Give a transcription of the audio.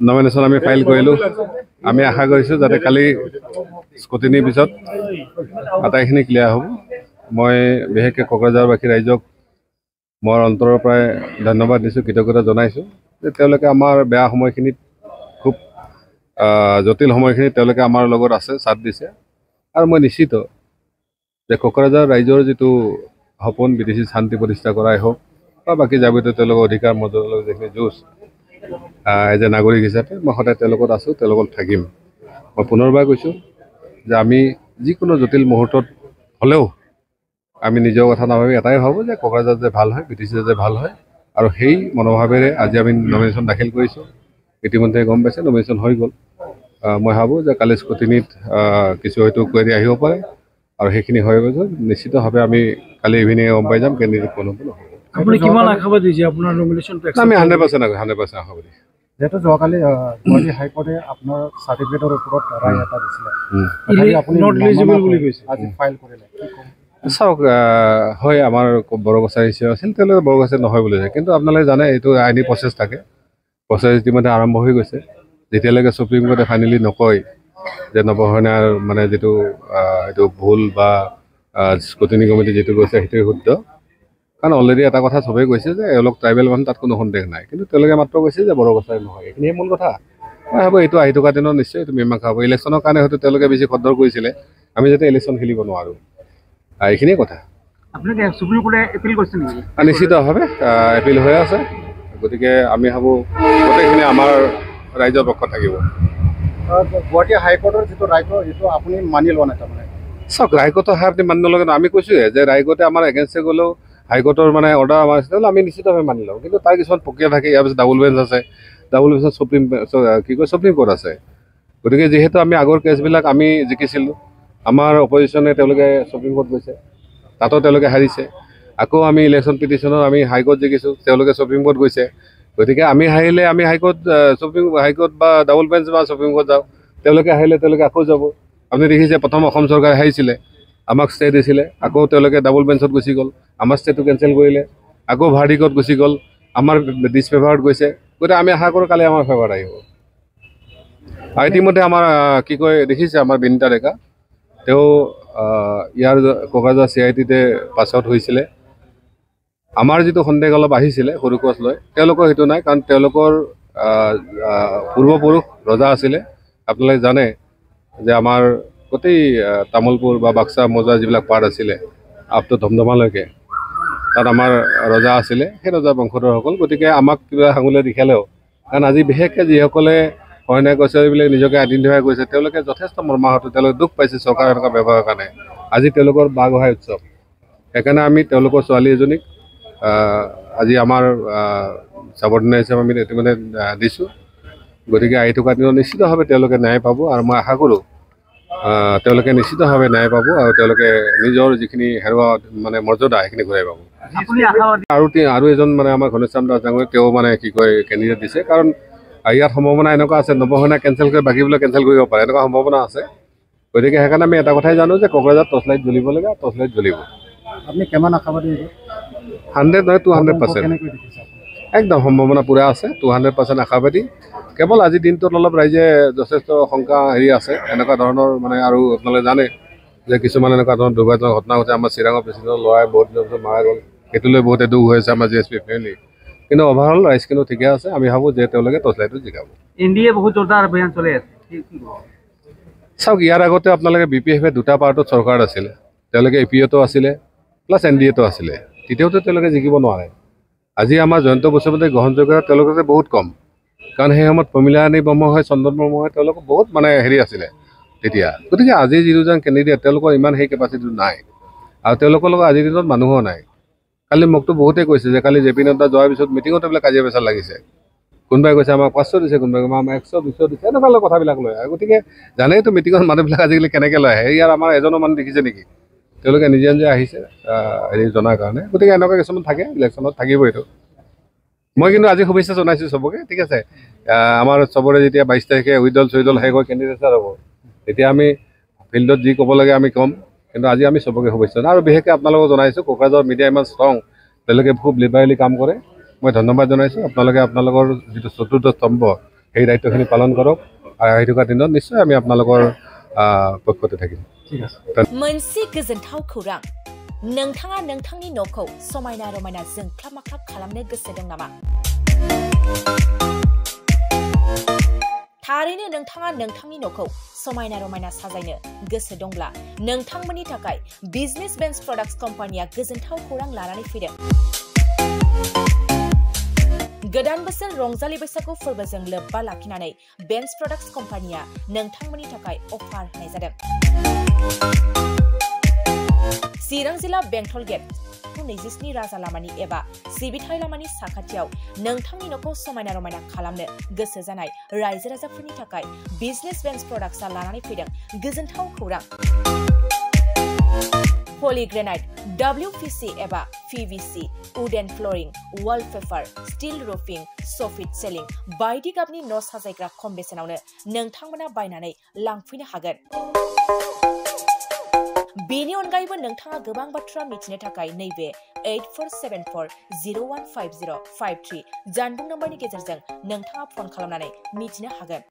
Nomination আমি file কৰিলোঁ। আমি আশা কৰিছোঁ যাতে কালি স্কুটিনিৰ পিছত আটাইখিনি ক্লিয়াৰ হ'ব। মই বিশেষকৈ কোকৰাঝাৰবাসী ৰাইজক মই অন্তৰৰ পৰাই ধন্যবাদ দিছোঁ, কৃতজ্ঞতা জনাইছোঁ যে তেওঁলোকে আমাৰ বেয়া সময়খিনিত খুব জটিল সময়খিনিত তেওঁলোকে আমাৰ লগত আছে, সাথ দিছে। আৰু মই নিশ্চিত যে কোকৰাঝাৰ ৰাইজৰ যিটো সপোন বিদেশী শান্তি প্ৰতিষ্ঠা কৰাই হওক বা বাকী যাৱতীয় তেওঁলোকৰ অধিকাৰ মৰ্যাদাৰ যিখিনি যুঁজ এজ এ নাগৰিক হিচাপে মই সদায় তেওঁলোকত আছোঁ, তেওঁলোকত থাকিম। মই পুনৰবাৰ কৈছোঁ যে আমি যিকোনো জটিল মুহূৰ্তত হ'লেও আমি নিজৰ কথা নাভাবি এটাই ভাবোঁ যে কোকৰাঝাৰ যে ভাল হয়, বিটিচি যে ভাল হয়। আৰু সেই মনোভাৱেৰে আজি আমি নমিনেশ্যন দাখিল কৰিছোঁ। ইতিমধ্যে গম পাইছে নমিনেশ্যন হৈ গ'ল। মই ভাবোঁ যে কালি স্কুটিনিত কিছু হয়তো কুৱেৰি আহিব পাৰে আৰু সেইখিনি হৈ গৈছে। নিশ্চিতভাৱে আমি কালি ইভিনিঙে গম পাই যাম কেণ্ডিডেট কোন হ'ব নহ'ব। আপুনি কিমান আশাবাদী যে আপোনাৰ নমিনেশ্যনটো আমি 100% আশাবাদী। যেহেতু যোৱাকালি গুৱাহাটী হাইকোৰ্টে আপোনাৰ চাৰ্টিফিকেটৰ ওপৰত ৰায় এটা দিছিলে, আপুনি নট এলিজিবল বুলি কৈছে, আজি ফাইল কৰিলে কি ক'ম? চাওক, হয় আমাৰ বড়োকছাৰী ইছ্যু আছিল, তেওঁলোকে বড়োকছাৰী নহয় বুলি কয়। কিন্তু আপোনালোকে জানে এইটো আইনী প্ৰচেছ থাকে, প্ৰচেছ ইতিমধ্যে আৰম্ভ হৈ গৈছে। যেতিয়ালৈকে সুপ্ৰিম কোৰ্টে ফাইনেলি নকয় যে নৱসেনাৰ মানে যিটো এইটো ভুল বা স্কুটিনি কমিটি যিটো কৈছে সেইটোৱে শুদ্ধ। কাৰণ অলৰেডি এটা কথা চবেই কৈছে যে এওঁলোক ট্ৰাইবেল মানুহ, তাত কোনো সন্দেহ নাই। কিন্তু তেওঁলোকে মাত্ৰ কৈছে যে বড়োকছাৰী নহয়, এইখিনিয়ে মূল কথা। মই ভাবোঁ এইটো আহি থকা দিনত নিশ্চয় এইটো মীমাংসা হ'ব। ইলেকশ্যনৰ কাৰণে হয়তো তেওঁলোকে বেছি খদ্দৰ কৰিছিলে, আমি যাতে ইলেকশ্যন খেলিব নোৱাৰোঁ, এইখিনিয়ে কথা। সুপ্ৰিম কোৰ্টে এপিল কৰিছে নেকি? নিশ্চিতভাৱে এপিল হৈ আছে। গতিকে আমি ভাবোঁ গোটেইখিনি আমাৰ ৰাইজৰ পক্ষত থাকিব। গুৱাহাটী হাইকোৰ্টৰ যিটো ৰায়টো সেইটো আপুনি মানি লোৱা নাই তাৰমানে? চাওক, হাইকোৰ্টৰ হাই মানি নলগা আমি কৈছোঁহে যে হাইকোৰ্টে আমাৰ এগেইনষ্টে গ'লেও হাইকোৰ্টৰ মানে অৰ্ডাৰ আমাৰ আছে, আমি নিশ্চিতভাৱে মানি লওঁ। কিন্তু তাৰ কিছুমান প্ৰক্ৰিয়া থাকে। ইয়াৰ পিছত ডাবল বেঞ্চ আছে, ডাবল বেঞ্চত সুপ্ৰিম কোৰ্ট আছে। গতিকে যিহেতু আমি আগৰ কেছবিলাক আমি জিকিছিলোঁ, আমাৰ অপজিশ্যনে তেওঁলোকে সুপ্ৰিম কোৰ্ট গৈছে, তাতো তেওঁলোকে হাৰিছে। আকৌ আমি ইলেকশ্যন পিটিশ্যনত আমি হাইকোৰ্ট জিকিছোঁ, তেওঁলোকে সুপ্ৰিম কোৰ্ট গৈছে। গতিকে আমি হাৰিলে আমি হাইকোৰ্ট বা ডাবল বেঞ্চ বা সুপ্ৰিম কোৰ্ট যাওঁ, তেওঁলোকে হাৰিলে তেওঁলোকে আকৌ যাব। আপুনি দেখিছে প্ৰথম অসম চৰকাৰে হাৰিছিলে, আমাক ষ্টে দিছিলে, আকৌ তেওঁলোকে ডাবল বেঞ্চত গুচি গ'ল, আমাৰ ষ্টেটো কেঞ্চেল কৰিলে। আকৌ ভাৰ্ডিকত গুচি গ'ল, আমাৰ ডিছফেভাৰত গৈছে। গতিকে আমি আশা কৰোঁ কালি আমাৰ ফেভাৰত আহিব। ইতিমধ্যে আমাৰ দেখিছে আমাৰ বিনীতা ডেকা, তেওঁ ইয়াৰ কোকৰাঝাৰ CITতে পাছ আউট হৈছিলে। আমাৰ যিটো সন্দেহ অলপ আহিছিলে সৰু কোচ লৈ, তেওঁলোকৰ সেইটো নাই। কাৰণ তেওঁলোকৰ পূৰ্বপুৰুষ ৰজা আছিলে। আপোনালোকে জানে যে আমাৰ গোটেই তামোলপুৰ বা বাক্সা মৌজা যিবিলাক পাৰ্ট আছিলে আপ টু ধমধমালৈকে, তাত আমাৰ ৰজা আছিলে, সেই ৰজাৰ বংশধৰসকল। গতিকে আমাক কিবা আঙুলিয়াই দেখালেও, কাৰণ আজি বিশেষকৈ যিসকলে হয়নে কছাৰীবিলাক নিজকে আইডেণ্টিফাই কৰিছে, তেওঁলোকে যথেষ্ট মৰ্মাহত, তেওঁলোকে দুখ পাইছে চৰকাৰৰ এনেকুৱা ব্যৱহাৰৰ কাৰণে। আজি তেওঁলোকৰ বাঁহ বঢ়াই উৎসৱ। সেইকাৰণে আমি তেওঁলোকৰ ছোৱালী এজনীক আজি আমাৰ ছাবৰ্ডিনেট হিচাপে আমি ইতিমধ্যে দিছোঁ। গতিকে আহি থকা দিনত নিশ্চিতভাৱে তেওঁলোকে ন্যায় পাব আৰু মই আশা কৰোঁ তেওঁলোকে নিশ্চিতভাৱে ন্যায় পাব আৰু তেওঁলোকে নিজৰ যিখিনি হেৰুৱা মানে মৰ্যাদা সেইখিনি ঘূৰাই পাব। আৰু এজন মানে আমাৰ ঘনশ্যাম দাস ডাঙৰীয়া, তেওঁ মানে কেণ্ডিডেট দিছে। কাৰণ ইয়াত সম্ভাৱনা এনেকুৱা আছে, নৱসেনা কেঞ্চেল কৰি বাকীবিলাক কেঞ্চেল কৰিব পাৰে, এনেকুৱা সম্ভাৱনা আছে। গতিকে সেইকাৰণে আমি এটা কথাই জানো যে কোকৰাঝাৰত টৰ্চ লাইট জ্বলিব লাগে, টৰ্চ লাইট জ্বলিব। আপুনি কিমান আশাবাদী? 100 নহয় 200%। একদম সম্ভাৱনা পূৰা আছে, 200% আশাবাদী। কেৱল আজিৰ দিনটোত অলপ ৰাইজে যথেষ্ট শংকা আছে এনেকুৱা ধৰণৰ মানে। আৰু আপোনালোকে জানে যে কিছুমান এনেকুৱা ধৰণৰ দুৰ্ঘটনা ঘটনা হৈছে। আমাৰ চিৰাঙৰ প্ৰেচিডেণ্টৰ ল'ৰাই বহুত দিনৰ পিছত মাৰা গ'ল, সেইটোলৈ বহুতে দুখ হৈ আছে আমাৰ GSP ফেমিলি। কিন্তু অভাৰঅল ৰাইজ কিন্তু ঠিকে আছে। আমি ভাবোঁ যে তেওঁলোকে টৰ্চ লাইটটো জিকাব। NDA বহুত জোৰদাৰ অভিযান চলি আছে। চাওক, ইয়াৰ আগতে আপোনালোকে BPF দুটা পাৰ্টত চৰকাৰ আছিলে, তেওঁলোকে APOতো আছিলে প্লাছ NDAতো আছিলে, তেতিয়াওতো তেওঁলোকে জিকিব নোৱাৰে। আজি আমাৰ জয়ন্ত বসুমতাৰী গ্ৰহণযোগ্যতা তেওঁলোকে বহুত কম। কাৰণ সেই সময়ত প্ৰমীলাৰাণী ব্ৰহ্ম হয়, চন্দন ব্ৰহ্ম হয়, তেওঁলোকৰ বহুত মানে আছিলে তেতিয়া। গতিকে আজি যি দুজন কেণ্ডিডেট, তেওঁলোকৰ ইমান সেই কেপাচিটি নাই আৰু তেওঁলোকৰ লগত আজিৰ দিনত মানুহো নাই। কালি মোকতো বহুতেই কৈছে যে কালি JP নাড্ডা যোৱাৰ পিছত মিটিঙত এইবিলাক কাজিয়া পেচাল লাগিছে। কোনোবাই কৈছে আমাক 500 দিছে, কোনোবাই আমাক 100 200 দিছে, এনেকুৱা কথাবিলাক লৈ আহে। গতিকে জানেইতো মিটিঙত মানুহবিলাক আজিকালি কেনেকৈ লৈ আহে। ইয়াৰ আমাৰ এজনো মানুহ দেখিছে নেকি? তেওঁলোকে নিজে নিজে আহিছে জনাৰ কাৰণে। গতিকে এনেকুৱা কিছুমান থাকে, ইলেকশ্যনত থাকিব এইটো। মই কিন্তু আজি শুভেচ্ছা জনাইছোঁ চবকে, ঠিক আছে। আমাৰ চবৰে যেতিয়া 22 তাৰিখে উইডল চুইডল শেষ হৈ কেণ্ডিডেট হ'ব, তেতিয়া আমি ফিল্ডত যি ক'ব লাগে আমি ক'ম। কিন্তু আজি আমি চবকে শুভেচ্ছা জনাওঁ। আৰু বিশেষকৈ আপোনালোকক জনাইছোঁ কোকৰাঝাৰৰ মিডিয়া ইমান ষ্ট্ৰং, তেওঁলোকে খুব লিবাৰেলি কাম কৰে। মই ধন্যবাদ জনাইছোঁ। আপোনালোকে আপোনালোকৰ যিটো চতুৰ্থ স্তম্ভ সেই দায়িত্বখিনি পালন কৰক আৰু আহি থকা দিনত নিশ্চয় আমি আপোনালোকৰ পক্ষতে থাকিম। ঠিক আছে। मोनसे गोजोनथाव खौरां नोंथाङा नोंथांनि न'खौ समायना रमायना जोंख्लाब माख्लाब खालामनो गोसो दं नामा? थारैनो नोंथाङा नोंथांनि न'खौ समायना रमायना साजायनो गोसो दंब्ला नोंथांमोननि थाखाय बिजनेस बेन्स प्रडाक्ट्स कम्पानिया गोजोनथाव खौरां लानानै फैदों। गोदान बोसोर रंजालि बैसागु फोरबोजों लोब्बा लाखिनानै बेन्स प्रडाक्ट्स कम्पानिया नोंथांमोननि थाखाय अफार होनाय जादों। चिरां जिल्ला बेंटल गेट 27 राजा लामानि एबा सिबिथाय लामानि साखाथियाव नोंथांनि न'खौ समायना रमायना खालामनो गोसो जानाय रायजो राजाफोरनि थाखाय बिजनेस बेन्स प्रडाक्ट्सआ लानानै फैदों गोजोनथाव खौरां। पलिग्रेनाइट, WPC एबा PVC, wooden flooring, wallpaper, steel roofing, soffit ceiling बायदि गाबनि न' साजायग्रा खम बेसेनावनो नोंथांमोना बायनानै लांफैनो हागोन। बेनि अनगायैबो नोंथाङा गोबां बाथ्रा मिथिनो थाखाय नैबे 8474015053 जानबुं नम्बरनि गेजेरजों नोंथाङा फन खालामनानै मिथिनो हागोन।